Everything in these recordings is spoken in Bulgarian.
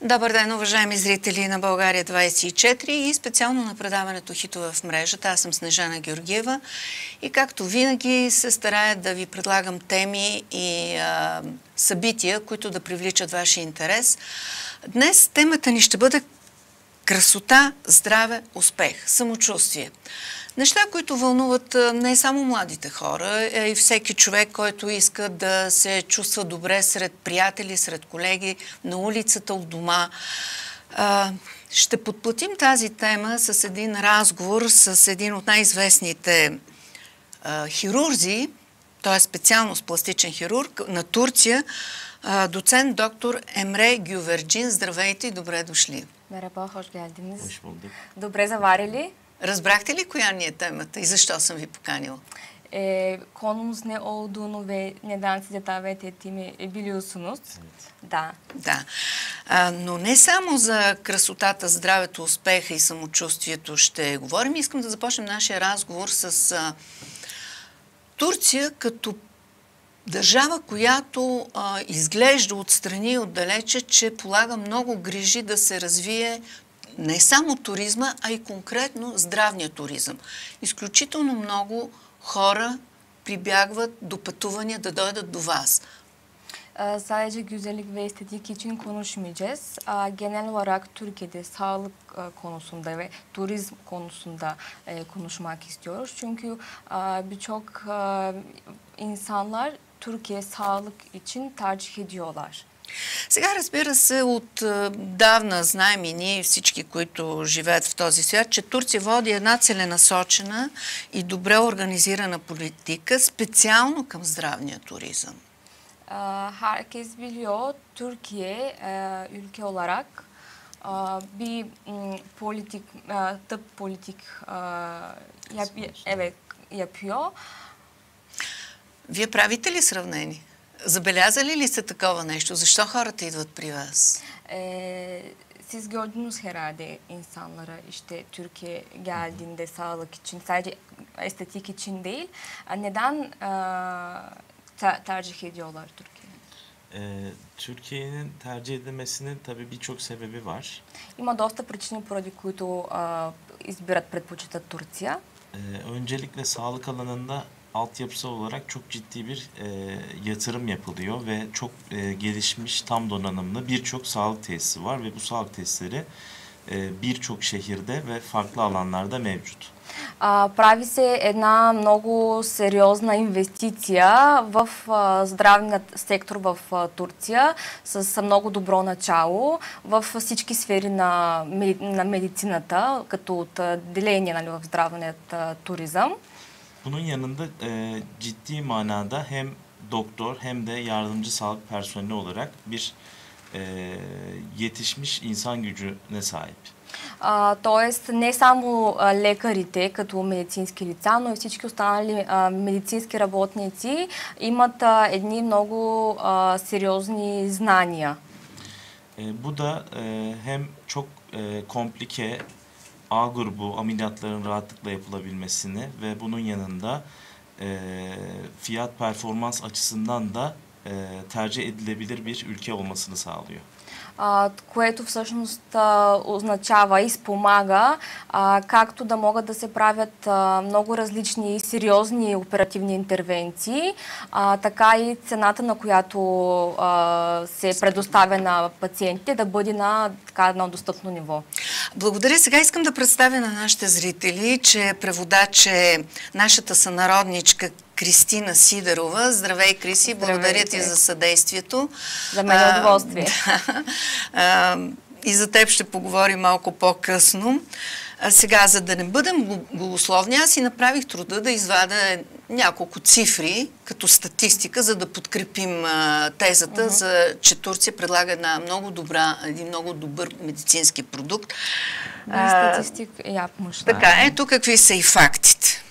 Добър ден, уважаеми зрители на България 24 и специално на предаването Хитове в мрежата. Аз съм Снежана Георгиева и както винаги се старая да ви предлагам теми и събития, които да привличат вашия интерес. Днес темата ни ще бъде красота, здраве, успех, самочувствие. Неща, които вълнуват не само младите хора, а и всеки човек, който иска да се чувства добре сред приятели, сред колеги, на улицата, у дома. Ще подплатим тази тема с един разговор с един от най-известните хирурзи, той е специалност пластичен хирург на Турция, доцент доктор Емре Гюверджин. Здравейте и добре дошли. Merhaba, hoş geldiniz. Hoş bulduk. Добре заварили. Разбрахте ли коя ни е темата и защо съм ви поканила? Konumuz ne olduğunu ve neden size davet ettiğimi biliyorsunuz. Evet. Да. Да. Но не само за красотата, здравето, успеха и самочувствието ще говорим. Искам да започнем нашия разговор с Турция като държава, която изглежда отстрани и отдалече, че полага много грижи да се развие не само туризма, а и конкретно здравния туризъм. Изключително много хора прибягват до пътувания да дойдат до вас. Sadece güzellik ve estetik için konuşmayacağız. Genel olarak Türkiye'de sağlık konusunda ve turizm konusunda konuşmak istiyoruz. Çünkü birçok insanlar Türkiye sağlık için tercih ediyorlar. Сега, разбира се, отдавна знаем и ние всички, които живеят в този свят, че Турция води една целенасочена и добре организирана политика, специално към здравния туризъм. Herkes biliyor, Türkiye ülke olarak bir tıp politik yapıyor. Вие правите ли сравнение? Забелязали ли сте такова нещо? Защо хората idvat при вас? Siz gördünüz herhalde insanlara işte Türkiye geldiğinde sağlık için, sadece estetik için değil. Neden tercih ediyorlar Türkiye? Türkiye'nin tercih edilmesinin tabii birçok sebebi var. Има доста причини, поради които избират, предпочитат Турция. Öncelikle sağlık alanında altyapısal olarak çok ciddi bir yatırım yapılıyor ve çok gelişmiş, tam donanımlı birçok sağlık tesisi var ve bu sağlık tesisleri birçok şehirde ve farklı alanlarda mevcut. Прави се една много сериозна инвестиция в здравният сектор в Турция с много добро начало в всички сфери на медицината, като отделение в здравният туризъм. Bunun yanında ciddi manada hem doktor hem de yardımcı sağlık personeli olarak bir yetişmiş insan gücüne sahip. Тоест не само лекарите като медицински лица, но и всички останали медицински работници имат едни много сериозни знания. Bu da hem çok komplike A grubu ameliyatların rahatlıkla yapılabilmesini ve bunun yanında fiyat performans açısından da tercih edilebilir bir ülke olmasını sağlıyor. Което всъщност означава и спомага както да могат да се правят много различни и сериозни оперативни интервенции, така и цената, на която се предоставя на пациентите, да бъде на едно достъпно ниво. Благодаря. Сега искам да представя на нашите зрители, че преводач е нашата сънародничка Кристина Сидерова. Здравей, Криси! Благодаря ти за съдействието. За мен е удоволствие. И за теб ще поговорим малко по-късно. Сега, за да не бъдем голословни, аз си направих труда да извадя няколко цифри като статистика, за да подкрепим тезата, че Турция предлага един много добър медицински продукт. Така, ето какви са и фактите.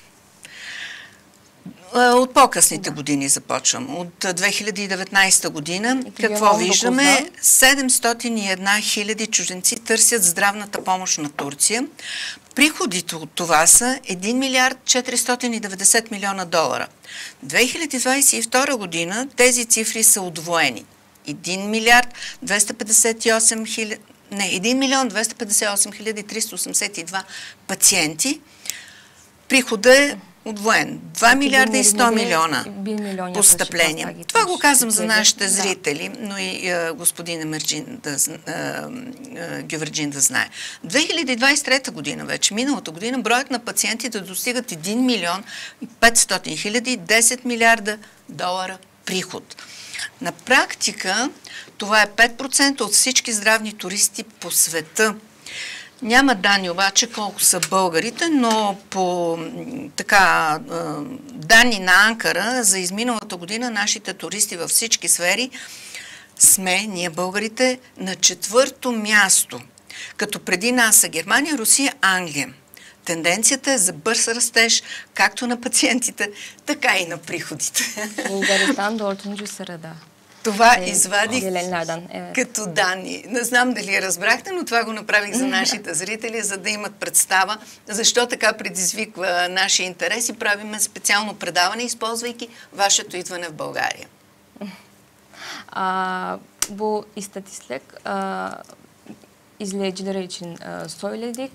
От по-късните години започвам. От 2019 година какво виждаме? 701 хиляди чужденци търсят здравната помощ на Турция. Приходите от това са 1 милиард 490 милиона долара. 2022 година тези цифри са удвоени. 1 милиард 258 хиляди, не, 1 милион 258 хиляди 382 пациенти. Приходът е удвоен. 2 милиарда и 100 милиона постъпления. Това го казвам за нашите зрители, но и господин Гюверджин да знае. 2023 година вече, миналата година, броят на пациентите достигат 1 милион и 500 хиляди, 10 милиарда долара приход. На практика това е 5% от всички здравни туристи по света. Няма данни обаче колко са българите, но по данни на Анкара за изминалата година нашите туристи във всички сфери сме, ние българите, на 4-то място. Като преди нас са Германия, Русия, Англия. Тенденцията е за бърз растеж, както на пациентите, така и на приходите. Bulgaristan 4. sırada. Това извадих като данни. Не знам дали разбрахте, но това го направих за нашите зрители, за да имат представа защо така предизвиква нашия интерес и правиме специално предаване, използвайки вашето идване в България. Bu istatistik izleyiciler için söyledik,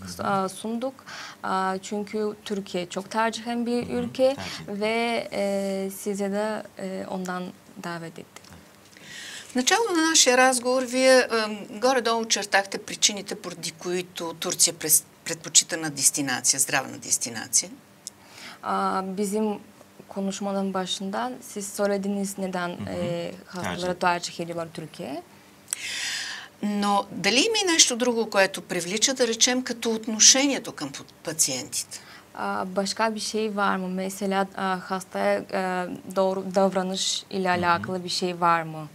sunduk. Çünkü Türkiye çok tercihen bir ülke ve size de ondan davet ettik. В началото на нашия разговор вие горе-долу очертахте причините, поради които Турция предпочита на дестинация, здравна дестинация. Bizim konuşmanın başında siz söylediniz neden hastalara tercih ediyorlar Türkiye. Но дали има и нещо друго, което привлича, да речем, като отношението към пациентите? Başka bir şey var mı? Mesela hastaya doğru davranış ile alakalı bir şey var mı?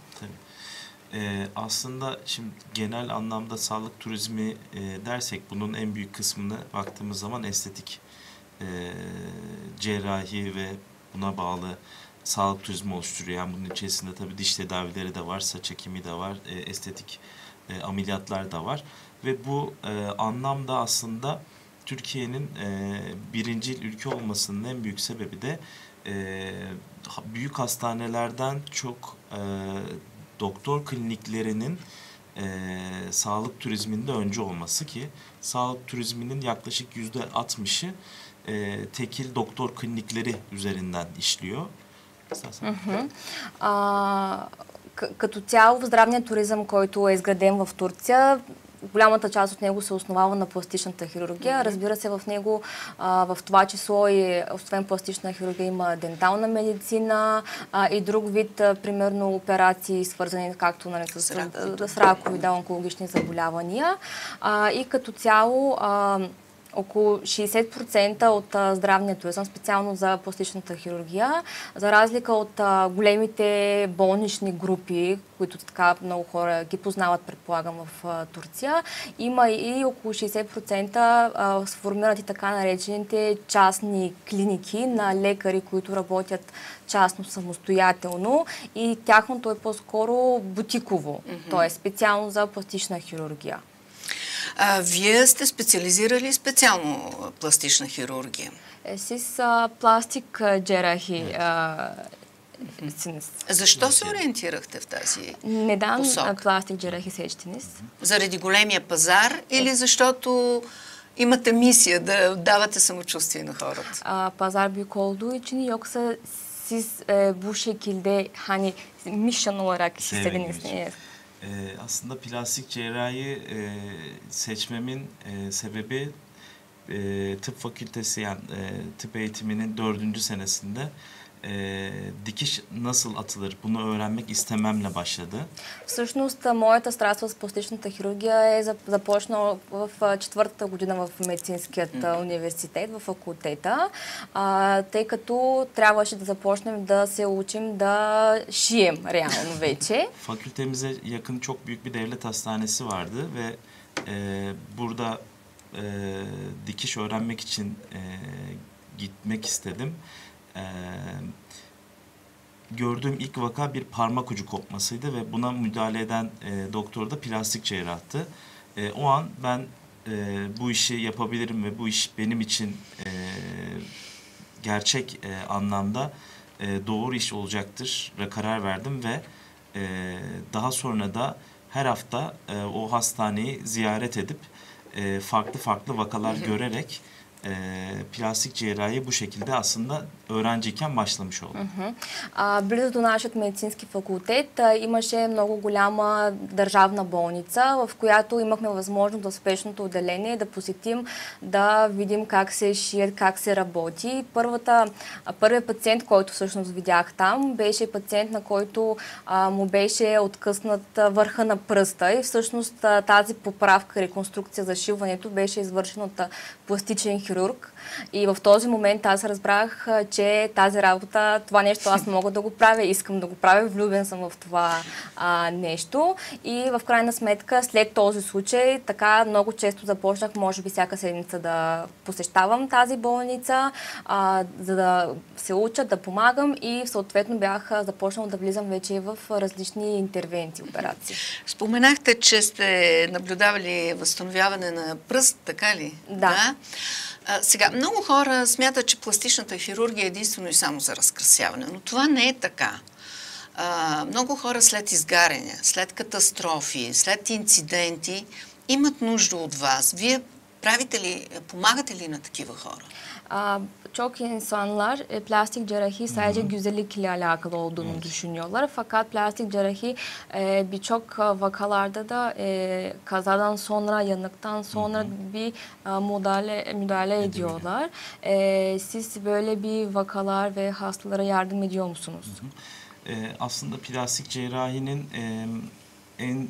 Aslında şimdi genel anlamda sağlık turizmi dersek bunun en büyük kısmını baktığımız zaman estetik cerrahi ve buna bağlı sağlık turizmi oluşturuyor. Yani bunun içerisinde tabii diş tedavileri de var, saç ekimi de var, estetik ameliyatlar da var. Ve bu anlamda aslında Türkiye'nin birincil ülke olmasının en büyük sebebi de büyük hastanelerden çok doktor kliniklerinin sağlık turizminde önce olması ki sağlık turizminin yaklaşık %60'ı tekil doktor klinikleri üzerinden işliyor. Като цяло здравният туризъм, който е изграден в Турция, голямата част от него се основава на пластичната хирургия. Разбира се, в него в това число и освен пластична хирургия има дентална медицина и друг вид, примерно, операции, свързани както с ракови да онкологични заболявания. И като цяло около 60% от здравния туризъм, специално за пластичната хирургия, за разлика от големите болнични групи, които така много хора ги познават, предполагам, в Турция, има и около 60% сформират и така наречените частни клиники на лекари, които работят частно, самостоятелно и тяхното е по-скоро бутиково, т.е. специално за пластична хирургия. Вие сте специализирали специално пластична хирургия. Siz plastik cerrahi Защо се ориентирахте в тази Neden посока? plastik cerrahi seçtiniz? Заради големия пазар или защото имате мисия да давате самочувствие на хората? Pazar büyük olduğu için yoksa siz bu şekilde hani mission olarak istediniz? Aslında plastik cerrahi seçmemin sebebi tıp fakültesi yani tıp eğitiminin 4. senesinde dikiş nasıl atılır bunu öğrenmek istememle başladı. Всъщност, моята страст с пластичната хирургия е започнала в 4-та година в медицинският университет, в факултета, тъй като трябваше да започнем да се учим да шием реално вече. Fakültemize yakın çok büyük bir devlet hastanesi vardı ve burada dikiş öğrenmek için gitmek istedim. Gördüğüm ilk vaka bir parmak ucu kopmasıydı ve buna müdahale eden doktor da plastik cerrahtı. O an ben bu işi yapabilirim ve bu iş benim için gerçek anlamda doğru iş olacaktır ve karar verdim ve Daha sonra da her hafta o hastaneyi ziyaret edip farklı farklı vakalar görerek plastik cerrahi bu şekilde aslında öğrenciyken başlamış oldum. Близо до нашия медицински факултет имаше много голяма държавна болница, в която имахме възможност в спешното отделение да посетим, да видим как се шият, как се работи. Първият пациент, който всъщност видях там, беше пациент, на който му беше откъснат върха на пръста и всъщност тази поправка, реконструкция, зашиването беше извършена от пластичен хирург. И в този момент аз разбрах, че тази работа, това нещо аз мога да го правя, искам да го правя, влюбен съм в това нещо. И в крайна сметка, след този случай, така много често започнах, може би всяка седмица да посещавам тази болница, за да се уча, да помагам и съответно бях започнал да влизам вече в различни интервенции, операции. Споменахте, че сте наблюдавали възстановяване на пръст, така ли? Да. Сега, много хора смятат, че пластичната хирургия е единствено и само за разкрасяване, но това не е така. Много хора след изгаряния, след катастрофи, след инциденти имат нужда от вас. Вие помагате ли на такива hora? Çok insanlar plastik cerrahi sadece güzellik ile alakalı olduğunu düşünüyorlar. Fakat plastik cerrahi birçok vakalarda da kazadan sonra, yanıktan sonra bir müdahale ediyorlar. Siz böyle bir vakalar ve hastalara yardım ediyor musunuz? Aslında plastik cerrahinin en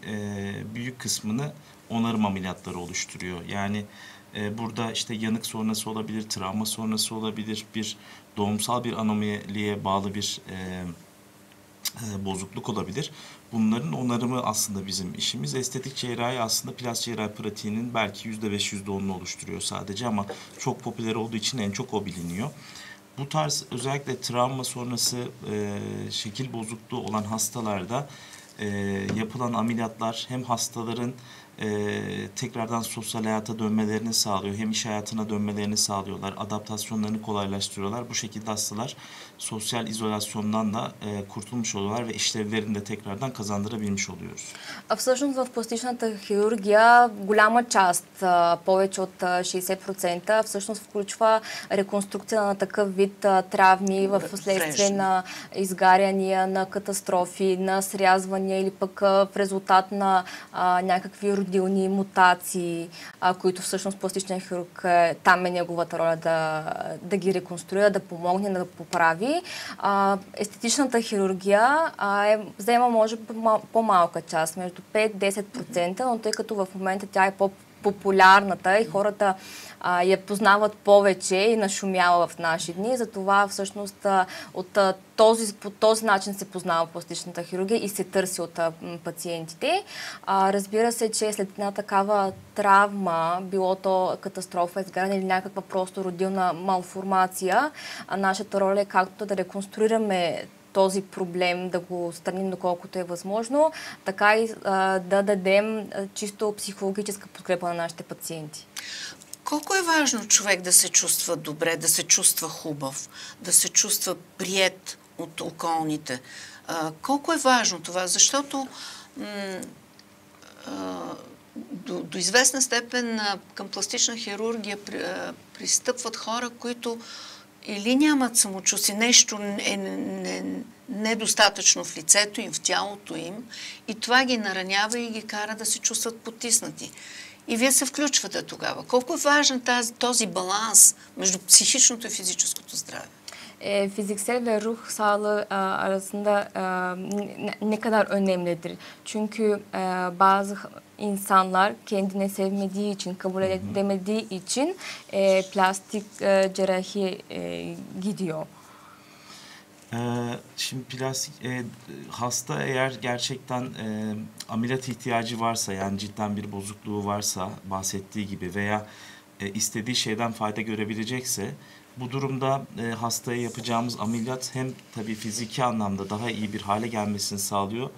büyük kısmını onarım ameliyatları oluşturuyor. Yani burada işte yanık sonrası olabilir, travma sonrası olabilir, bir doğumsal bir anomaliye bağlı bir bozukluk olabilir. Bunların onarımı aslında bizim işimiz. Estetik cerrahi aslında plastik cerrahi pratiğinin belki %5, %10'unu oluşturuyor sadece ama çok popüler olduğu için en çok o biliniyor. Bu tarz özellikle travma sonrası şekil bozukluğu olan hastalarda yapılan ameliyatlar hem hastaların tekrardan sosyal hayata dönmelerini sağlıyor. Hem iş hayatına dönmelerini sağlıyorlar. Adaptasyonlarını kolaylaştırıyorlar. Bu şekilde hastalar sosyal izolasyondan da kurtulmuş oluyorlar ve işlevlerini de tekrardan kazandırabilmiş oluyoruz. Всъщност в пластичната хирургия голяма част, повече от 60%, всъщност включва реконструкция на такъв вид травми в следствие на изгаряния, на катастрофи, на срязвания или пък в резултат на някакви родилни мутации, които всъщност пластичен хирург, там е неговата роля да ги реконструира, да помогне, да поправи. Естетичната хирургия взема може би по-малка част, между 5-10%, но тъй като в момента тя е по-популярната и хората я познават повече и нашумяла в наши дни. Затова всъщност по този начин се познава пластичната хирургия и се търси от пациентите. Разбира се, че след една такава травма, било то катастрофа, изгаряне или някаква просто родилна малформация, нашата роля е както да реконструираме този проблем, да го отстраним доколкото е възможно, така и да дадем чисто психологическа подкрепа на нашите пациенти. Колко е важно човек да се чувства добре, да се чувства хубав, да се чувства приет от околните? Колко е важно това? Защото до известна степен към пластична хирургия пристъпват хора, които или нямат самочувствие, нещо е недостатъчно в лицето им, в тялото им и това ги наранява и ги кара да се чувстват потиснати. И вие се включвате тогава. Колко е важен този баланс между psihiçното и fizическото здраве? Fiziksel ve ruh sağlığı arasında ne kadar önemlidir? Çünkü bazı insanlar kendini sevmediği için, kabul edemediği için plastik cerrahi gidiyor. Şimdi plastik hasta eğer gerçekten ameliyat ihtiyacı varsa, yani cidden bir bozukluğu varsa bahsettiği gibi veya istediği şeyden fayda görebilecekse, bu durumda hastaya yapacağımız ameliyat hem tabii fiziki anlamda daha iyi bir hale gelmesini sağlıyor.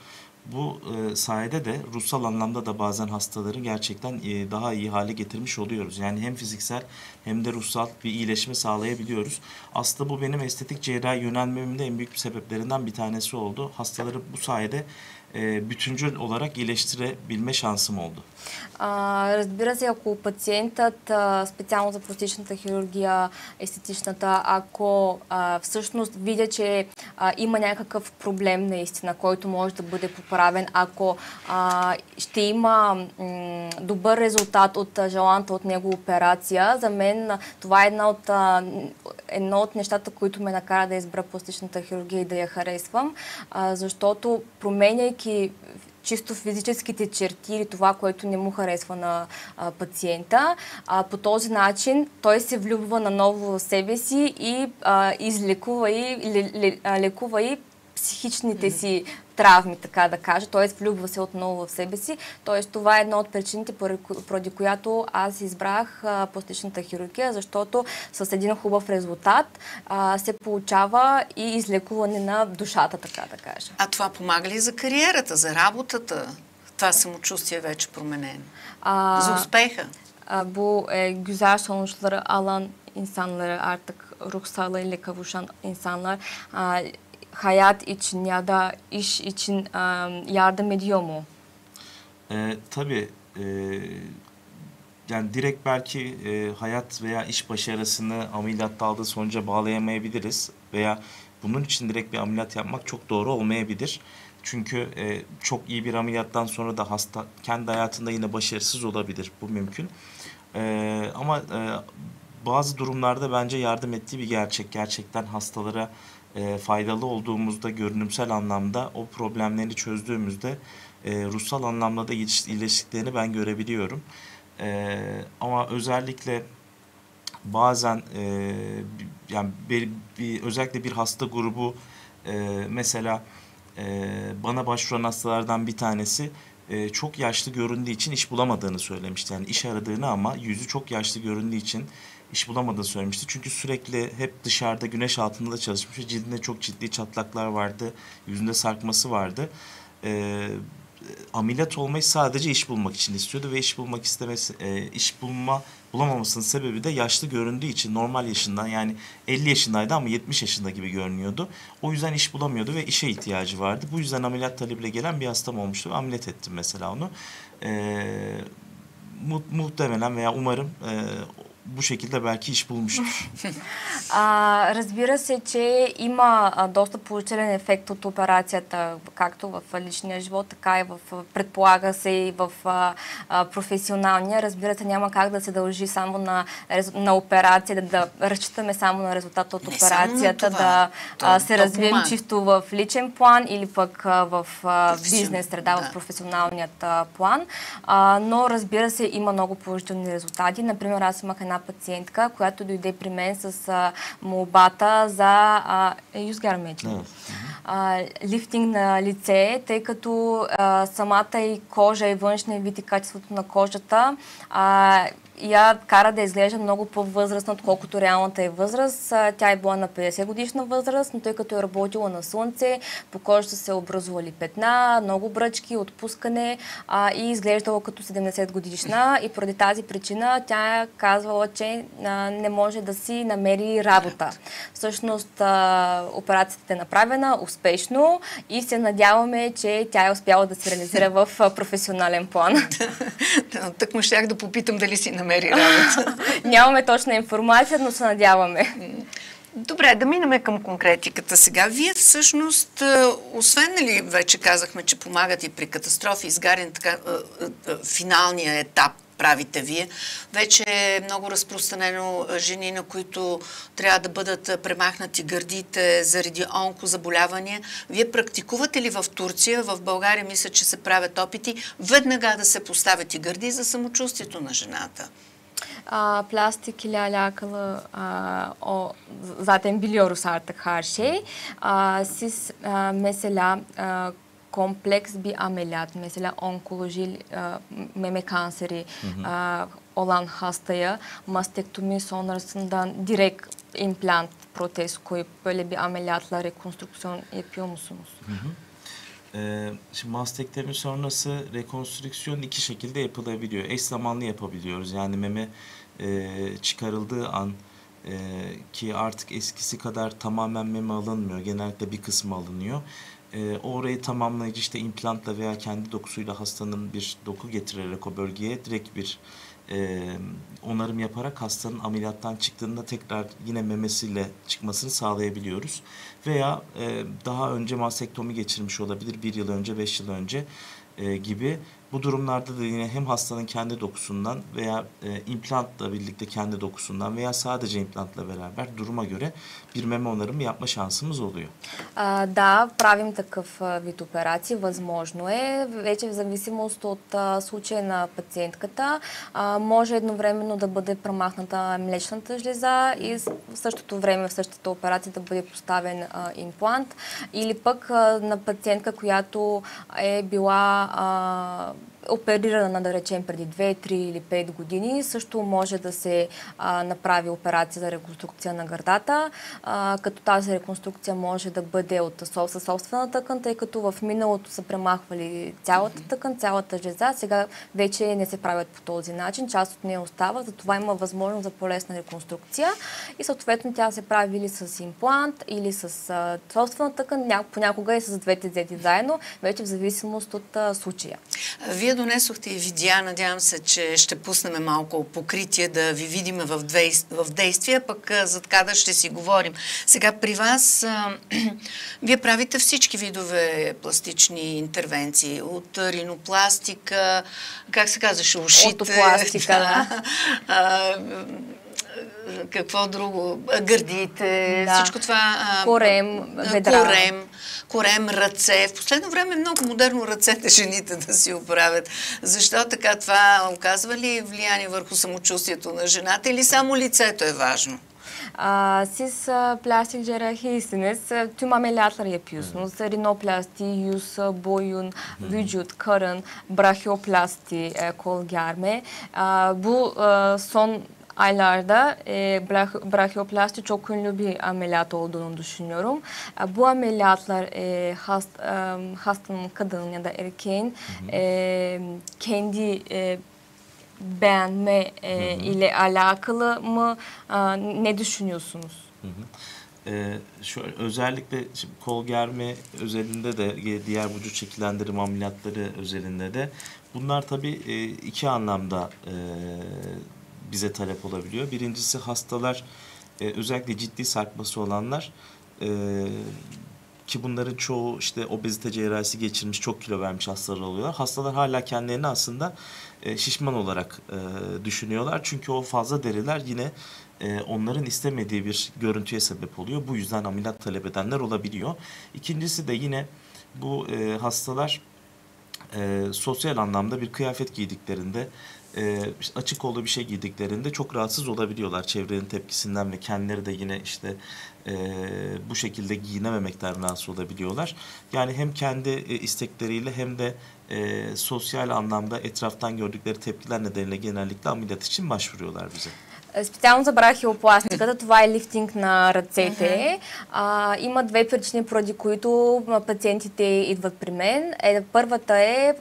bu sayede de ruhsal anlamda da bazen hastaları gerçekten daha iyi hale getirmiş oluyoruz. Yani hem fiziksel hem de ruhsal bir iyileşme sağlayabiliyoruz. Aslında bu benim estetik cerrahi yönelmemin de en büyük sebeplerinden bir tanesi oldu. Hastaları bu sayede bütüncül olarak iyileştirebilme шансом oldu. Разбира се, ако пациентът, специално за пластичната хирургия, естетичната, ако всъщност видя, че има някакъв проблем наистина, който може да бъде поправен, ако ще има добър резултат от желаната от него операция, за мен това е едно от нещата, които ме накара да избера пластичната хирургия и да я харесвам, защото променяйки чисто физическите черти или това, което не му харесва на пациента. По този начин той се влюбва наново в себе си и излекува и лекува и психичните си травми, така да кажа, т.е. влюбва се отново в себе си. Т.е. това е една от причините, поради която аз избрах пластичната хирургия, защото с един хубав резултат се получава и излекуване на душата, така да кажа. А това помага ли за кариерата, за работата? Това самочувствие вече променено. За успеха? Bu güzel sonuçları alan insanlara artık ruh sağlığıyla kavuşan insanlar hayat için ya da iş için yardım ediyor mu? Tabii. Yani direkt belki hayat veya iş başarısını ameliyatta aldığı sonuca bağlayamayabiliriz. Veya bunun için direkt bir ameliyat yapmak çok doğru olmayabilir. Çünkü çok iyi bir ameliyattan sonra da hasta kendi hayatında yine başarısız olabilir. Bu mümkün. Ama bazı durumlarda bence yardım ettiği bir gerçek. Gerçekten hastalara faydalı olduğumuzda görünümsel anlamda o problemlerini çözdüğümüzde ruhsal anlamda da iyileştiklerini ben görebiliyorum. Ama özellikle bazen yani özellikle bir hasta grubu mesela bana başvuran hastalardan bir tanesi çok yaşlı göründüğü için iş bulamadığını söylemişti. Yani iş aradığını ama yüzü çok yaşlı göründüğü için iş bulamadığını söylemişti. Çünkü sürekli hep dışarıda güneş altında da çalışmış ve cildinde çok ciddi çatlaklar vardı. Yüzünde sarkması vardı. Ameliyat olmayı sadece iş bulmak için istiyordu ve bulamamasının sebebi de yaşlı göründüğü için normal yaşından yani 50 yaşındaydı ama 70 yaşında gibi görünüyordu. O yüzden iş bulamıyordu ve işe ihtiyacı vardı. Bu yüzden ameliyat talebiyle gelen bir hastam olmuştu ve ameliyat ettim mesela onu. Muhtemelen veya umarım bu şekilde belki iş bulmuştur. Разбира се, че има доста положителен ефект от операцията, както в личния живот, така и предполага се и в професионалния. Разбира се, няма как да се дължи само на операция, да разчитаме само на резултата от операцията, да се развием чисто в личен план или пък в бизнес среда, в професионалният план. Но разбира се, има много положителни резултати. Например, аз имах една пациентка, която дойде при мен с молбата за лифтинг на лице, тъй като самата и кожа и външния вид и качеството на кожата я кара да изглежда много по-възрастна, отколкото реалната е възраст. Тя е била на 50 годишна възраст, но тъй като е работила на слънце, по кожата се образували петна, много бръчки, отпускане и изглеждала като 70 годишна. И поради тази причина тя казвала, че не може да си намери работа. Всъщност операцията е направена успешно и се надяваме, че тя е успяла да се реализира в професионален план. Так му щях да попитам дали си намери работа. Нямаме точна информация, но се надяваме. Добре, да минем към конкретиката сега. Вие всъщност, освен нали вече казахме, че помагат и при катастрофи, изгаряне, така, финалния етап правите вие. Вече е много разпространено жени, на които трябва да бъдат премахнати гърдите заради онкозаболявания. Вие практикувате ли в Турция? В България мисля, че се правят опити веднага да се поставят и гърди за самочувствието на жената. Plastik ile alakalı zaten biliyoruz artık her şey. Siz mesela kompleks bir ameliyat, mesela onkoloji, meme kanseri olan hastaya mastektomi sonrasından direkt implant, protez koyup böyle bir ameliyatla rekonstrüksiyon yapıyor musunuz? Şimdi mastektomi sonrası rekonstrüksiyon iki şekilde yapılabiliyor. Eş zamanlı yapabiliyoruz. Yani meme çıkarıldığı an ki artık eskisi kadar tamamen meme alınmıyor. Genellikle bir kısmı alınıyor. Orayı tamamlayıcı işte implantla veya kendi dokusuyla hastanın bir doku getirerek o bölgeye direkt bir onarım yaparak hastanın ameliyattan çıktığında tekrar yine memesiyle çıkmasını sağlayabiliyoruz. Veya daha önce mastektomi geçirmiş olabilir, 1 yıl önce, 5 yıl önce gibi. Bu durumlarda da yine hem hastanın kendi dokusundan veya implantla birlikte kendi dokusundan veya sadece implantla beraber duruma göre bir meme onarımı yapma şansımız oluyor. Да, правим такъв вид операции. Възможно е. Вече в зависимост от случая на пациентката, може едновременно да бъде премахната млечната жлеза и в същото време, в същата операция да бъде поставен имплант. Или пък на пациентка, която е била оперирана, да речем, преди 2, 3 или 5 години, също може да се направи операция за реконструкция на гърдата, като тази реконструкция може да бъде със собствена тъкан, тъй като в миналото са премахвали цялата тъкан, цялата жлеза, сега вече не се правят по този начин, част от нея остава, затова има възможност за по-лесна реконструкция и съответно тя се прави или с имплант, или с собствена тъкан, понякога и с двете взети заедно, вече в зависимост от случая. Вие донесохте и видеа, надявам се, че ще пуснем малко покритие да ви видим в действие, пък зад кадър ще си говорим. Сега при вас, вие правите всички видове пластични интервенции, от ринопластика, как се казваше, ушите. Ортопластика, какво друго? Гърдите, да. Всичко това. Корем, бедра. Корем, ръце. В последно време е много модерно ръцете жените да си оправят. Защо така? Това оказва ли влияние върху самочувствието на жената или само лицето е важно? Siz plastik cerrahiyseniz tüm ameliyatları yapıyorsunuz. Rinoplasti, yüz, boyun, vücut, karın, brachioplasti, kol germe. Bu son aylarda brachioplasti çok ünlü bir ameliyat olduğunu düşünüyorum. Bu ameliyatlar hastanın, kadının ya da erkeğin kendi beğenme ile alakalı mı? Ne düşünüyorsunuz? Özellikle şimdi kol germe özelinde de diğer vücut şekillendirme ameliyatları özelinde de bunlar tabii iki anlamda bize talep olabiliyor. Birincisi hastalar özellikle ciddi sarkması olanlar ki bunların çoğu işte obezite cerrahisi geçirmiş, çok kilo vermiş hastalar oluyorlar. Hastalar hala kendilerini aslında şişman olarak düşünüyorlar. Çünkü o fazla deriler yine onların istemediği bir görüntüye sebep oluyor. Bu yüzden ameliyat talep edenler olabiliyor. İkincisi de yine bu hastalar sosyal anlamda bir kıyafet giydiklerinde, işte açık kollu bir şey giydiklerinde çok rahatsız olabiliyorlar çevrenin tepkisinden ve kendileri de yine işte bu şekilde giyinememekten rahatsız olabiliyorlar. Yani hem kendi istekleriyle hem de sosyal anlamda etraftan gördükleri tepkiler nedeniyle genellikle ameliyat için başvuruyorlar bize. Специално за брахиопластиката, това е лифтинг на ръцете. Има две причини, поради които пациентите идват при мен. Първата е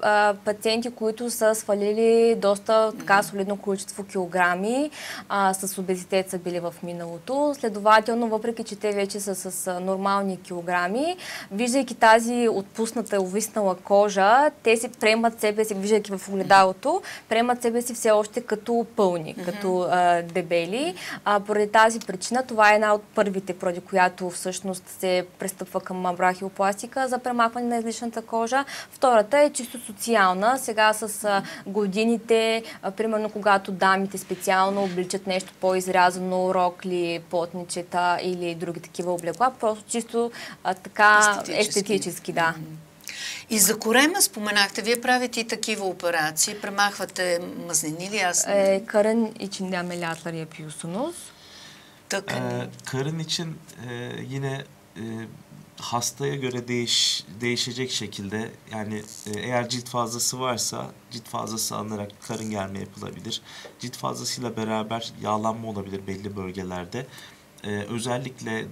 пациенти, които са свалили доста така солидно количество килограми, с обезитет са били в миналото. Следователно, въпреки че те вече са с нормални килограми, виждайки тази отпусната, увиснала кожа, те си приемат себе си, виждайки в огледалото, приемат себе си все още като пълни, като дебели. Поради тази причина, това е една от първите, поради която всъщност се пристъпва към брахиопластика за премахване на излишната кожа. Втората е чисто социална. Сега с годините, примерно когато дамите специално обличат нещо по-изрязано, рокли, потничета или други такива облекла, просто чисто така естетически, да. И за корема споменахте, вие правите и такива операции, премахвате мазнини ли? Karın için de ameliyatlar yapıyorsunuz. Karın için yine hastaya göre değişecek şekilde, yani eğer cilt fazlası varsa cilt fazlası alınarak karın germe yapılabilir. Cilt fazlasıyla beraber yağlanma olabilir belli bölgelerde. Özellikle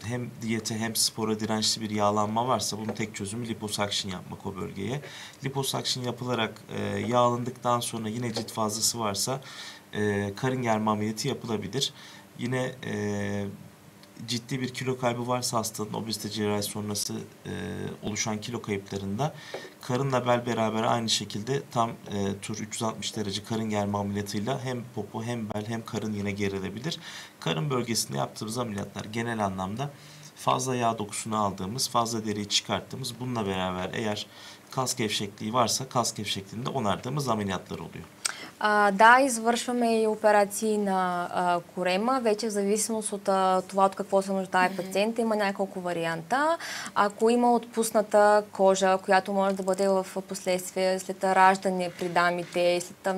hem diyete hem spora dirençli bir yağlanma varsa bunun tek çözümü liposuction yapmak o bölgeye. Liposuction yapılarak yağ alındıktan sonra yine cilt fazlası varsa karın germe ameliyatı yapılabilir. Yine ciddi bir kilo kaybı varsa hastanın obezite cerrahi sonrası oluşan kilo kayıplarında karınla bel beraber aynı şekilde tam tur 360 derece karın germe ameliyatıyla hem popo hem bel hem karın yine gerilebilir. Karın bölgesinde yaptığımız ameliyatlar genel anlamda fazla yağ dokusunu aldığımız, fazla deriyi çıkarttığımız, bununla beraber eğer kas gevşekliği varsa kas gevşekliğinde onardığımız ameliyatlar oluyor. Да, извършваме и операции на корема, вече в зависимост от това от какво се нуждае пациента. Има няколко варианта. Ако има отпусната кожа, която може да бъде в последствие след раждане при дамите, след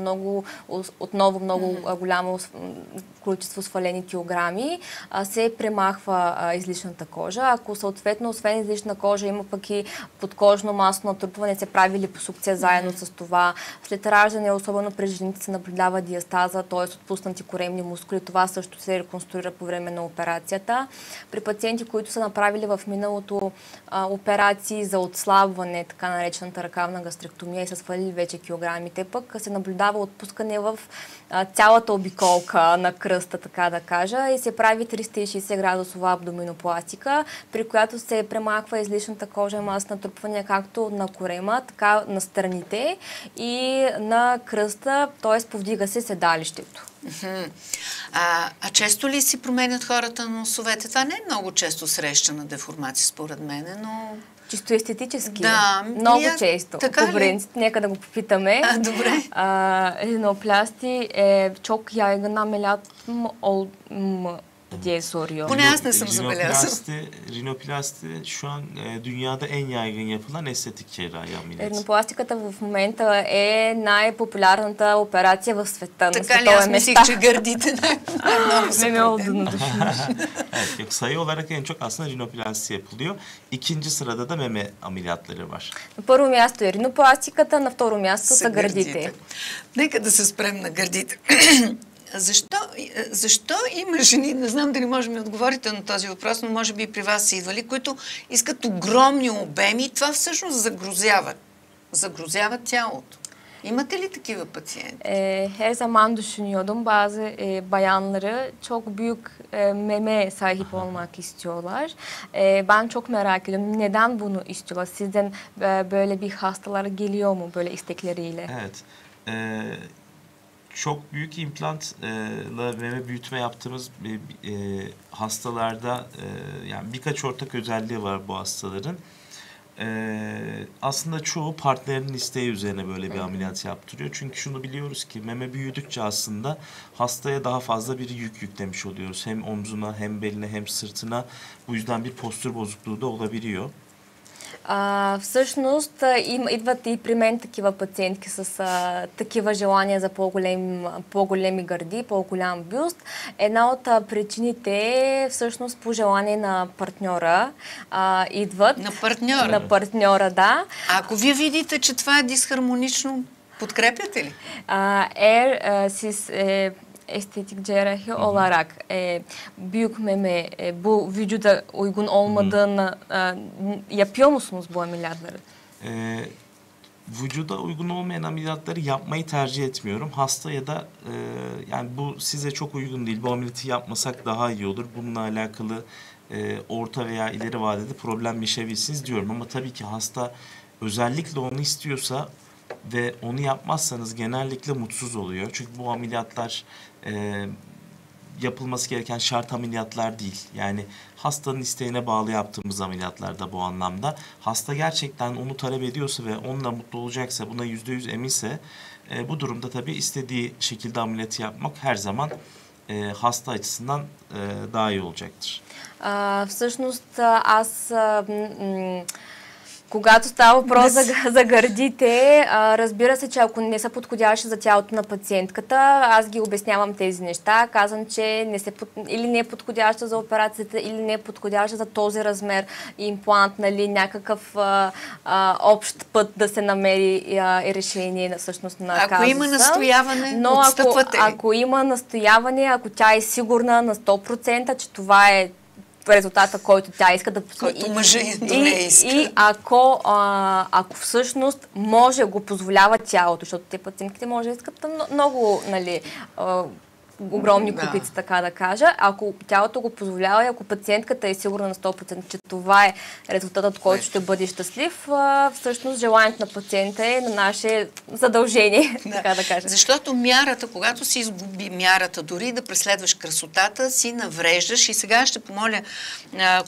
отново много голямо количество свалени килограми, се премахва излишната кожа. Ако съответно, освен излишна кожа, има пък и подкожно масно натрупване, се прави липосукция заедно с това. След раждане, особено при жените, се наблюдава диастаза, т.е. отпуснати коремни мускули. Това също се реконструира по време на операцията. При пациенти, които са направили в миналото операции за отслабване, така наречената ръкавна гастректомия и са свалили вече килограмите, пък се наблюдава отпускане в цялата обиколка на кръста, така да кажа, и се прави 360 градусова абдоминопластика, при която се премахва излишната кожа и маса натрупвания както на корема, така на страните и на кръста, т.е. повдига се седалището. А често ли си променят хората носовете? Това не е много често срещана деформация, според мене, но... Чисто естетически. Да. Много често. Така по принцип, нека да го попитаме. Добре. Rinoplasti е çok yaygın ameliyat diye soruyor. Поне аз не съм забелязала. Rinoplasti şu an dünyada en yaygın yapılan estetik cerrahi ameliyat. Ринопластиката в момента е най-популярната операция в света. Така ли? Аз мислих, че гърдите най-много са Evet, yok, sayı olarak en çok aslında rinoplasti yapılıyor. İkinci sırada da meme ameliyatları var. На първо място е ринопластиката, на второ място са гърдите. Нека да се спрем на гърдите. Защо има жени, не знам дали може да ми отговорите на този въпрос, но може би и при вас са идвали, които искат огромни обеми и това всъщност загрузява тялото. Имате ли такива пациенти? Her zaman düşünüyordum. Bazı bayanları çok büyük meme sahip olmak istiyorlar. Ben çok merak ediyorum. Neden bunu istiyorlar? Sizden böyle bir hastalar geliyor mu böyle istekleriyle? Evet. Çok büyük implantla meme büyütme yaptığımız hastalarda yani birkaç ortak özelliği var bu hastaların. Aslında çoğu partnerinin isteği üzerine böyle bir ameliyat yaptırıyor. Çünkü şunu biliyoruz ki meme büyüdükçe aslında hastaya daha fazla bir yük yüklemiş oluyoruz. Hem omzuna hem beline hem sırtına. Bu yüzden bir postür bozukluğu da olabiliyor. Всъщност идват и при мен такива пациентки с такива желания за по-големи гърди, по-голям бюст. Една от причините е всъщност по желание на партньора идват. На партньора? На партньора, да. А ако вие видите, че това е дисхармонично, подкрепяте ли? Estetik cerrahi olarak büyük meme bu vücuda uygun olmadığını yapıyor musunuz bu ameliyatları? Vücuda uygun olmayan ameliyatları yapmayı tercih etmiyorum. Hasta ya da yani bu size çok uygun değil. Bu ameliyatı yapmasak daha iyi olur. Bununla alakalı orta veya ileri vadede problem yaşayabilirsiniz diyorum. Ama tabii ki hasta özellikle onu istiyorsa ve onu yapmazsanız genellikle mutsuz oluyor. Çünkü bu ameliyatlar yapılması gereken şart ameliyatlar değil. Yani hastanın isteğine bağlı yaptığımız ameliyatlar da bu anlamda. Hasta gerçekten onu talep ediyorsa ve onunla mutlu olacaksa, buna %100 eminse bu durumda tabii istediği şekilde ameliyatı yapmak her zaman hasta açısından daha iyi olacaktır. Всъщност аз когато става въпрос за гърдите, разбира се, че ако не са подходящи за тялото на пациентката, аз ги обяснявам тези неща. Казвам, че или не е подходяща за операцията, или не е подходяща за този размер имплант, нали, някакъв общ път да се намери решение всъщност на казуса. Ако има настояване, отстъпвате ли? Ако има настояване, ако тя е сигурна на 100%, че това е резултата, който тя иска да постигне. Който мъжа не иска. И ако всъщност може, го позволява тялото, защото те пациентките може да искат много, нали, огромни купици, така да кажа. Ако тялото го позволява и ако пациентката е сигурна на 100%, че това е резултатът, който ще бъде щастлив, всъщност желанието на пациента е на наше задължение, така да кажа. Защото мярата, когато си изгуби мярата, дори да преследваш красотата, си навреждаш. И сега ще помоля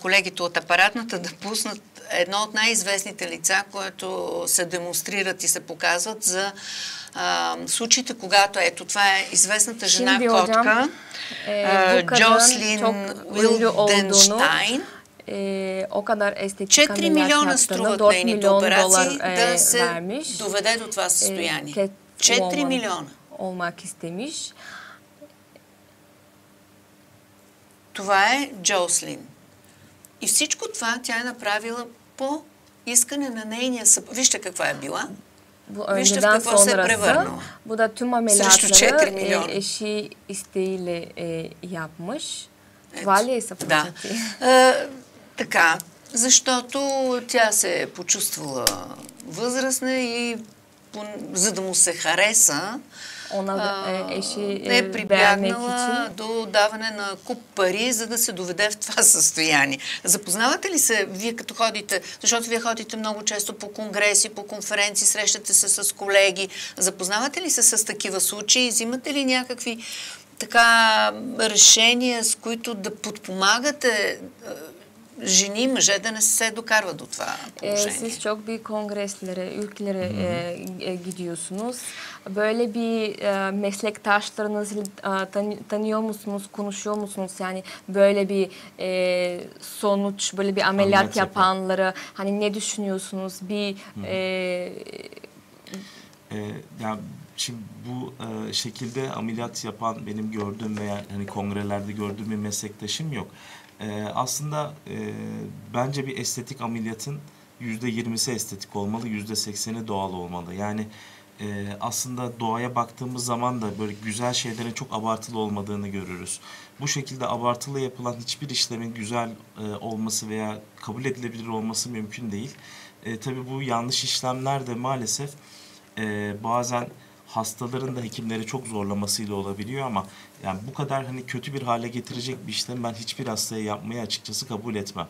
колегите от апаратната да пуснат едно от най-известните лица, което се демонстрират и се показват за случаите, когато, ето, това е известната жена котка, Джослин Уилденштайн. 4 милиона струват нейните операции да се доведе до това състояние. 4 милиона. Това е Джослин. И всичко това тя е направила по искане на нейния съпруг. Вижте каква е била. Вижте в какво се е превърнала. Срещу 4 милиона. Eşi isteğiyle yapmış. Това ли е съпругът ти? Така, защото тя се е почувствала възрастна и за да му се хареса, е прибягнала до даване на куп пари, за да се доведе в това състояние. Запознавате ли се, вие като ходите, защото вие ходите много често по конгреси, по конференции, срещате се с колеги, запознавате ли се с такива случаи, взимате ли някакви така решения, с които да подпомагате жени, мъже да не се dökarvat до това положение? Siz çok büyük ülkelere gidiyorsunuz. Böyle bir meslektaşlarınızı tanıyor musunuz, konuşuyor musunuz? Yani böyle bir sonuç, böyle bir ameliyat yapanları hani ne düşünüyorsunuz? Yani şimdi bu şekilde ameliyat yapan benim gördüğüm veya hani kongrelerde gördüğüm bir meslektaşım yok. Aslında bence bir estetik ameliyatın %20'si estetik olmalı, %80'i doğal olmalı. Yani aslında doğaya baktığımız zaman da böyle güzel şeylerin çok abartılı olmadığını görürüz. Bu şekilde abartılı yapılan hiçbir işlemin güzel olması veya kabul edilebilir olması mümkün değil. Tabii bu yanlış işlemler de maalesef bazen hastaların da hekimleri çok zorlamasıyla olabiliyor ama yani bu kadar hani kötü bir hale getirecek bir işlemi ben hiçbir hastaya yapmayı açıkçası kabul etmem.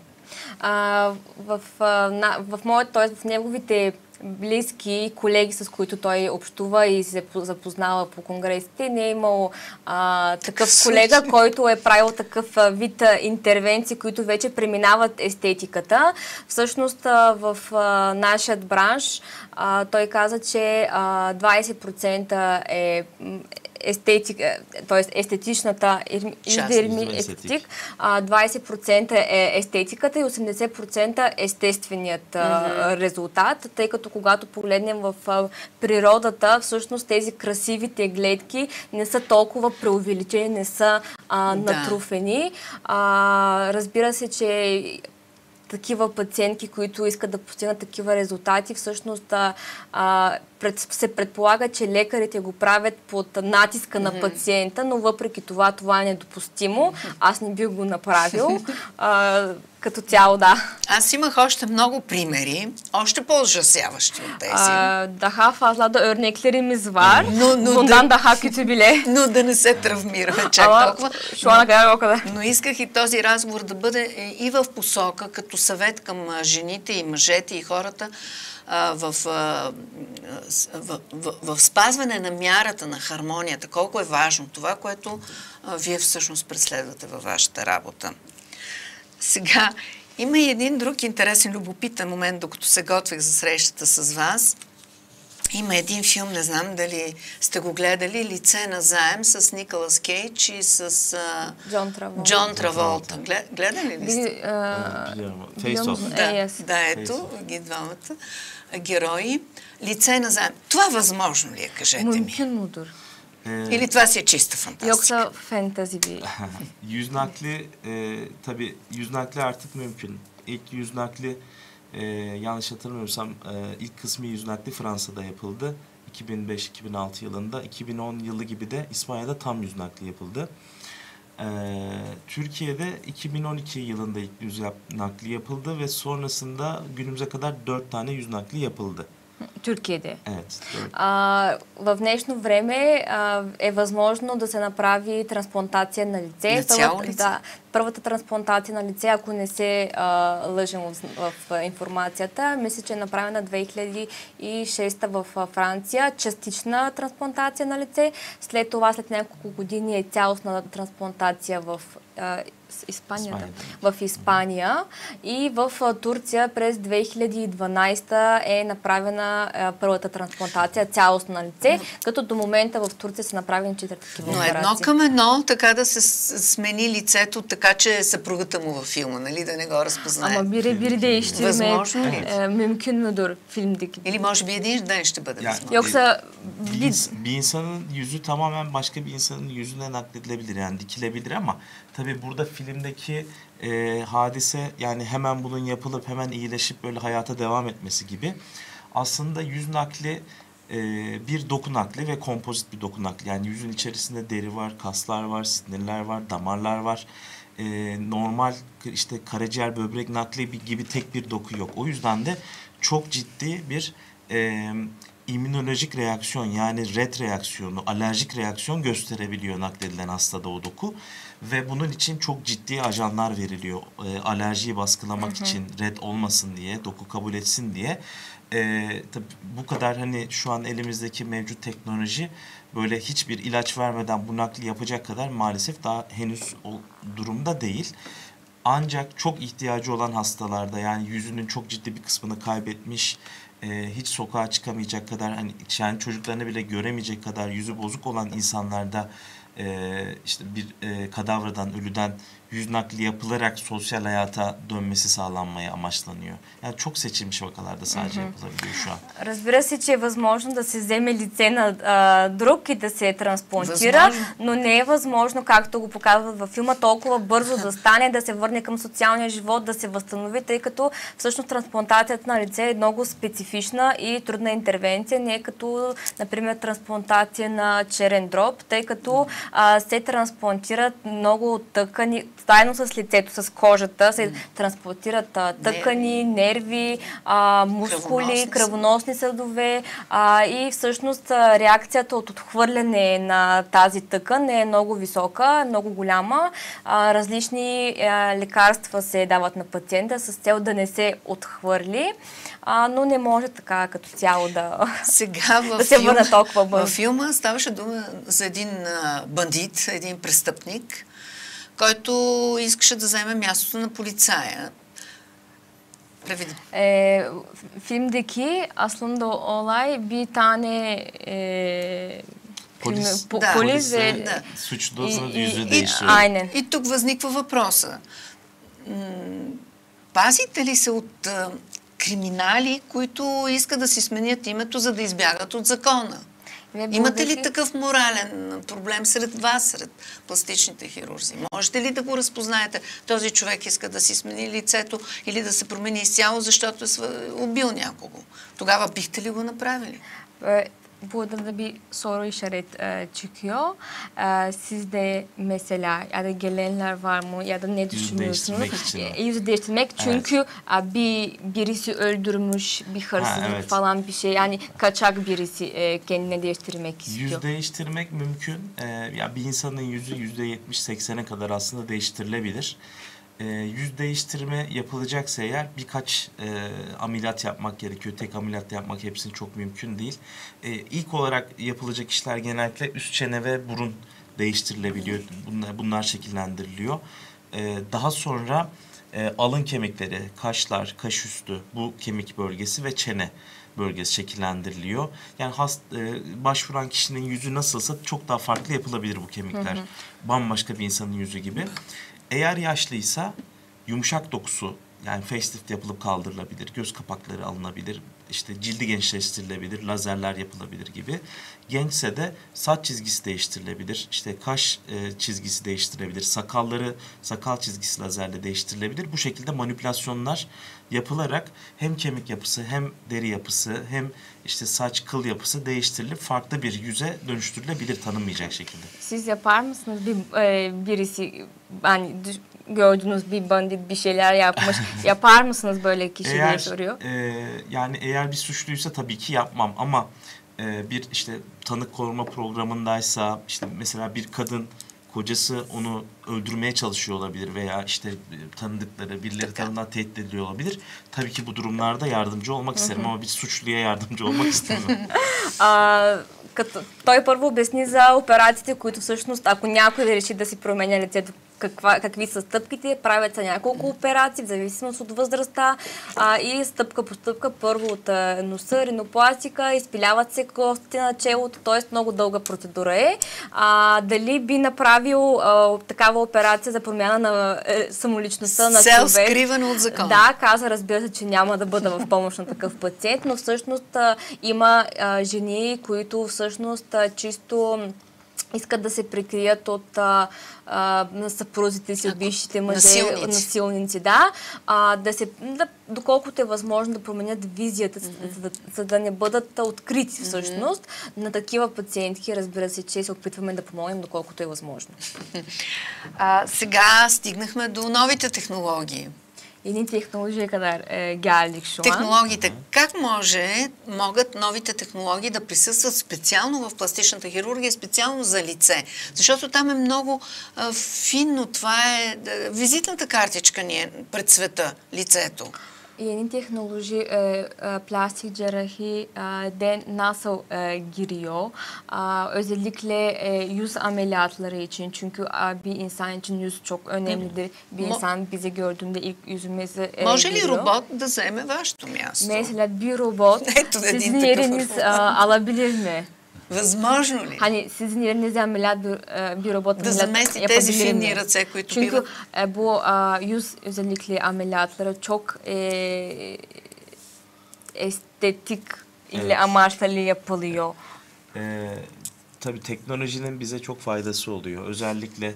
В неговите близки колеги, с които той общува и се запознава по конгресите, не е имало такъв колега, който е правил такъв вид интервенции, които вече преминават естетиката. Всъщност в нашият бранш той каза, че 20% е естетика, т.е. естетичната естетик, 20% е естетиката и 80% естественият резултат, тъй като когато погледнем в природата, всъщност тези красивите гледки не са толкова преувеличени, не са натруфени. Разбира се, че такива пациентки, които искат да постигнат такива резултати, всъщност се предполага, че лекарите го правят под натиска на пациента, но въпреки това е недопустимо. Аз не бих го направил. Като цяло, да. Аз имах още много примери, още по-ужасяващи от тези. Daha fazla da örneklerimiz var. Bundan daha kötü bile. Но да не се травмираме чак толкова. Şu ana kadar o kadar. Но исках и този разговор да бъде и в посока, като съвет към жените и мъжете и хората, в спазване на мярата, на хармонията. Колко е важно това, което вие всъщност преследвате във вашата работа. Сега, има и един друг интересен, любопитен момент, докато се готвих за срещата с вас. Има един филм, не знам дали сте го гледали, "Лице на заем" с Николас Кейдж и с Джон Траволта. Гледали ли сте? Да, ето ги двамата герои. "Лице на заем". Това възможно ли е, кажете ми? Mümkün Или това си е чиста фантастика? Yoksa fantasy bir... Yüz nakli tabii yüz nakli artık mümkün. İlk yüz nakli yanlış hatırlamıyorsam ilk kısmi yüz nakli Fransa'da yapıldı. 2005-2006 yılında. 2010 yılı gibi de İspanya'da tam yüz nakli yapıldı. Türkiye'de 2012 yılında ilk yüz nakli yapıldı ve sonrasında günümüze kadar 4 tane yüz nakli yapıldı. Türkiye'de. Evet. В днешно време е възможно да се направи трансплантация на лице. На цяло лице? Да, първата трансплантация на лице, ако не се лъжем в информацията, мисля, че е направена 2006 в Франция. Частична трансплантация на лице. След това, след няколко години е цялостна трансплантация в в Испания и в Турция през 2012 е направена първата трансплантация цялостно на лице, като до момента в Турция са направени 4 такива операции. Но едно към едно, така да се смени лицето, така че съпругата му във филма, нали, да не го разпознае. Ama biri değiştirmek Възможно ли? mümkün müdür filmdeki? Или може би един ден ще бъде възможно. Yoksa bir insanın yüzü tamamen başka bir insanın yüzüne nakledilebilir, yani dikilebilir, ama tabii burada filmdeki hadise, yani hemen bunun yapılıp hemen iyileşip böyle hayata devam etmesi gibi. Aslında yüz nakli bir doku nakli ve kompozit bir doku nakli. Yani yüzün içerisinde deri var, kaslar var, sinirler var, damarlar var. Normal işte karaciğer, böbrek nakli gibi tek bir doku yok. O yüzden de çok ciddi bir immünolojik reaksiyon, yani ret reaksiyonu, alerjik reaksiyon gösterebiliyor nakledilen hastada o doku. Ve bunun için çok ciddi ajanlar veriliyor. Alerjiyi baskılamak için, ret olmasın diye, doku kabul etsin diye. Tabii bu kadar hani şu an elimizdeki mevcut teknoloji böyle hiçbir ilaç vermeden bu nakli yapacak kadar maalesef daha henüz o durumda değil. Ancak çok ihtiyacı olan hastalarda, yani yüzünün çok ciddi bir kısmını kaybetmiş, hiç sokağa çıkamayacak kadar, hani yani çocuklarını bile göremeyecek kadar yüzü bozuk olan insanlarda işte bir kadavradan, ölüden yüz nakli yapılarak sosyal hayata dönmesi sağlanmaya amaçlanıyor. Yani çok seçilmiş vakalarda sadece yapılabiliyor şu an. Разбира се, че е възможно да се вземе лице на друг и да се трансплантира, но не е възможно, както го показват във филма, толкова бързо да стане, да се върне към социалния живот, да се възстанови, тъй като всъщност трансплантацията на лице е много специфична и трудна интервенция, не е като, например, трансплантация на черен дроб, тъй като се трансплантират много тъкани, заедно с лицето, с кожата, се трансплантират тъкани, нерви, мускули, кръвоносни съдове и всъщност реакцията от отхвърляне на тази тъкан е много висока, много голяма. Различни лекарства се дават на пациента с цел да не се отхвърли, но не може така като цяло да се върне толкова бързо. Във филма ставаше дума за един бандит, един престъпник, който искаше да вземе мястото на полицая. Filmdeki aslında olay bir tane polis ve suçlunun yüzü değiştiriyor. Aynen. И тук възниква въпроса. Пазите ли се от криминали, които искат да си сменят името, за да избягат от закона? Имате ли такъв морален проблем сред вас, сред пластичните хирурзи? Можете ли да го разпознаете? Този човек иска да си смени лицето или да се промени изцяло, защото е убил някого. Тогава бихте ли го направили? Burada bir soru işaret çıkıyor. Siz de mesela ya da gelenler var mı ya da ne düşünüyorsunuz? Yüzü değiştirmek çünkü birisi öldürmüş, bir hırsızlık falan bir şey, yani kaçak birisi kendine değiştirmek istiyor. Yüz değiştirmek mümkün. Ya bir insanın yüzü %70-80'e kadar aslında değiştirilebilir. Yüz değiştirme yapılacaksa eğer birkaç ameliyat yapmak gerekiyor. Tek ameliyat yapmak hepsini çok mümkün değil. İlk olarak yapılacak işler genellikle üst çene ve burun değiştirilebiliyor. Bunlar şekillendiriliyor. Daha sonra alın kemikleri, kaşlar, kaş üstü, bu kemik bölgesi ve çene bölgesi şekillendiriliyor. Yani başvuran kişinin yüzü nasılsa çok daha farklı yapılabilir bu kemikler. Bambaşka bir insanın yüzü gibi. Eğer yaşlıysa yumuşak dokusu yani facelift yapılıp kaldırılabilir, göz kapakları alınabilir, işte cildi gençleştirilebilir, lazerler yapılabilir gibi. Gençse de saç çizgisi değiştirilebilir, işte kaş çizgisi değiştirilebilir, sakal çizgisi lazerle değiştirilebilir. Bu şekilde manipülasyonlar yapılarak hem kemik yapısı, hem deri yapısı, hem işte saç, kıl yapısı değiştirilip farklı bir yüze dönüştürülebilir tanınmayacak şekilde. Siz yapar mısınız birisi hani gördüğünüz bir bandit bir şeyler yapmış yapar mısınız böyle kişi diye soruyor. Yani eğer bir suçluysa tabii ki yapmam ama bir işte tanık koruma programındaysa işte mesela bir kadın kocası onu öldürmeye çalışıyor olabilir veya işte tanıdıkları birileri tarafından tehdit ediliyor olabilir. Tabii ki bu durumlarda yardımcı olmak isterim ama bir suçluya yardımcı olmak istemem. Като той първо обясни за операциите, които всъщност, ако някой реши да си променя лицето, какви са стъпките, правят се няколко операции, в зависимост от възрастта и стъпка по стъпка, първо от носа, ринопластика, изпиляват се костите на челото, т.е. много дълга процедура е. Дали би направил такава операция за промяна на самоличността на човек? Цел скриване от закона. Да, каза, разбира се, че няма да бъда в помощ на такъв пациент, но всъщност има жени, които всъщност чисто искат да се прикрият от съпрузите си, от бившите мъже, насилници, да, доколкото е възможно да променят визията, за да не бъдат открити всъщност. На такива пациентки, разбира се, че се опитваме да помогнем, доколкото е възможно. Сега стигнахме до новите технологии. Yeni teknolojiye kadar geldik şu an. Технологиите. Как могат новите технологии да присъстват специално в пластичната хирургия, специално за лице? Защото там е много финно. Това е визитната картичка ни е пред света, лицето. Yeni teknoloji plastik cerrahide nasıl giriyor? Özellikle yüz ameliyatları için. Çünkü bir insan için yüz çok önemlidir. Bir insan bizi gördüğünde ilk yüzümüzü Може ли робот да вземе вашето място? Mesela bir robot sizin yeriniz alabilir mi? Възможно ли? Hani sizin yerinize ameliyat bir robot да замести тези финни ръце, които Çünkü биват. Bu yüz özellikle ameliyatları çok estetik ile amaçlı yapılıyor. Tabii teknolojinin bize çok faydası oluyor. Özellikle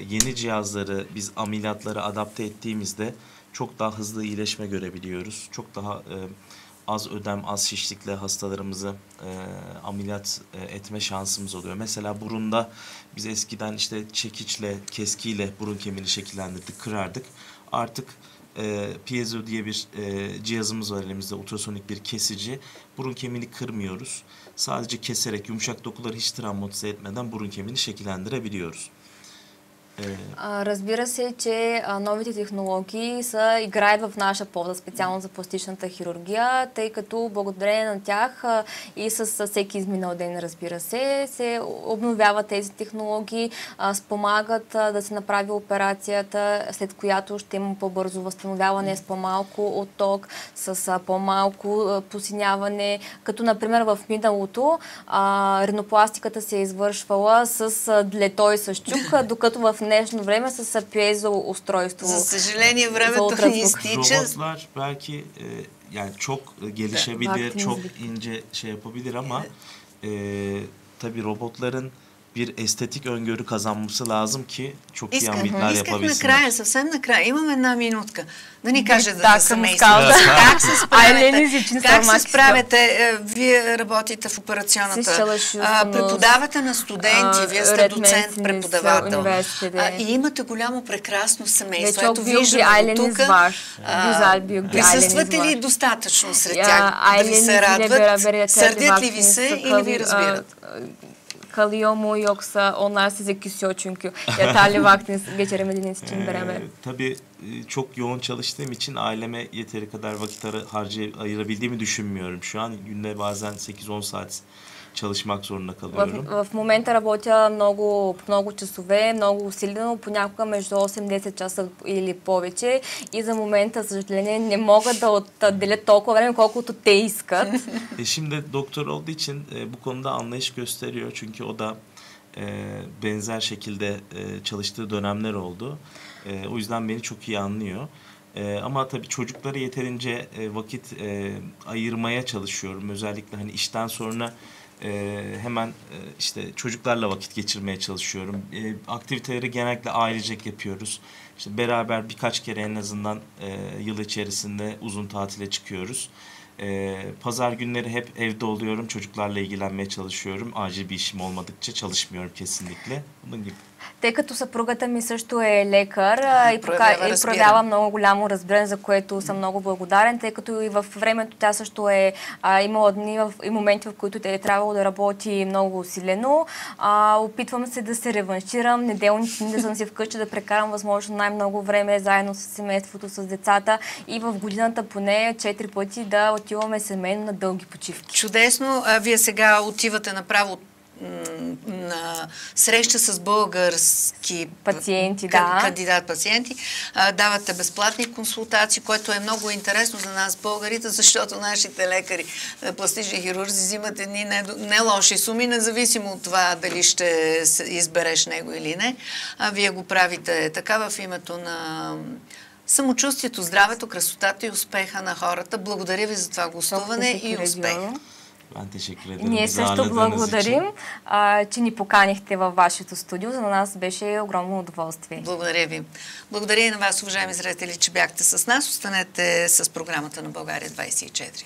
yeni cihazları biz ameliyatlara adapte ettiğimizde çok daha hızlı iyileşme görebiliyoruz. Çok daha az ödem, az şişlikle hastalarımızı ameliyat etme şansımız oluyor. Mesela burunda biz eskiden işte çekiçle, keskiyle burun kemiğini şekillendirdik, kırardık. Artık piezo diye bir cihazımız var elimizde, ultrasonik bir kesici. Burun kemiğini kırmıyoruz. Sadece keserek yumuşak dokuları hiç travmatize etmeden burun kemiğini şekillendirebiliyoruz. Разбира се, че новите технологии играят в наша полза, специално за пластичната хирургия, тъй като благодарение на тях и с всеки изминал ден, разбира се обновяват тези технологии, спомагат да се направи операцията, след която ще има по-бързо възстановяване с по-малко отток, с по-малко посиняване, като например в миналото ринопластиката се е извършвала с длето и с чук, докато в днешно време с пиезо устройство. За съжаление, времето ни изтича. Robotlar belki yani çok gelişebilir, çok ince şey yapabilir ama tabii robotların bir estetik öngörü kazanması lazım ki çok iyi ameliyatlar yapabilsinler. Исках накрая, съвсем накрая, имаме една минутка, да ни кажете за семейството. Как се справяте? Вие работите в операционната, преподавате на студенти, вие сте доцент, преподавател. И имате голямо прекрасно семейство. Ето виждаме тук. Присъствате ли достатъчно сред тях да ви се радват? Сърдят ли ви се или ви разбират? Kalıyor mu yoksa onlar size küsüyor çünkü yeterli vaktiniz geçiremediğiniz için beraber? Tabii çok yoğun çalıştığım için aileme yeteri kadar vakit ayırabildiğimi düşünmüyorum. Şu an günde bazen 8-10 saat çalışmak zorunda kalıyorum. В момента работя много часове, много усилено, понякога между 8-10 часа или повече и за момента, за съжаление, не мога да отделя толкова време, колкото те искат. Şimdi doktor olduğu için bu konuda anlayış gösteriyor. Çünkü o da benzer şekilde çalıştığı dönemler oldu. O yüzden beni çok iyi anlıyor. Ama tabii çocuklara yeterince vakit ayırmaya çalışıyorum. Özellikle hani işten sonra hemen işte çocuklarla vakit geçirmeye çalışıyorum. Aktiviteleri genellikle ailecek yapıyoruz. İşte beraber birkaç kere en azından yıl içerisinde uzun tatile çıkıyoruz. Pazar günleri hep evde oluyorum. Çocuklarla ilgilenmeye çalışıyorum. Acil bir işim olmadıkça çalışmıyorum kesinlikle. Bunun gibi. Тъй като съпругата ми също е лекар и проявява проявява много голямо разбиране, за което съм много благодарен, тъй като и във времето тя също е имала дни и моменти, в които е трябвало да работи много усилено. Опитвам се да се реванширам, неделните дни да съм си вкъщи, да прекарам възможно най-много време заедно с семейството, с децата и в годината поне 4 пъти да отиваме семейно на дълги почивки. Чудесно. Вие сега отивате направо на среща с български пациенти, кандидат-пациенти. Давате безплатни консултации, което е много интересно за нас, българите, защото нашите лекари, пластични хирурзи, взимат едни не лоши суми, независимо от това дали ще избереш него или не. Вие го правите така в името на самочувствието, здравето, красотата и успеха на хората. Благодаря ви за това гостуване и успех! Ние също благодарим, че ни поканихте във вашето студио. За нас беше огромно удоволствие. Благодаря ви. Благодаря и на вас, уважаеми зрители, че бяхте с нас. Останете с програмата на България 24.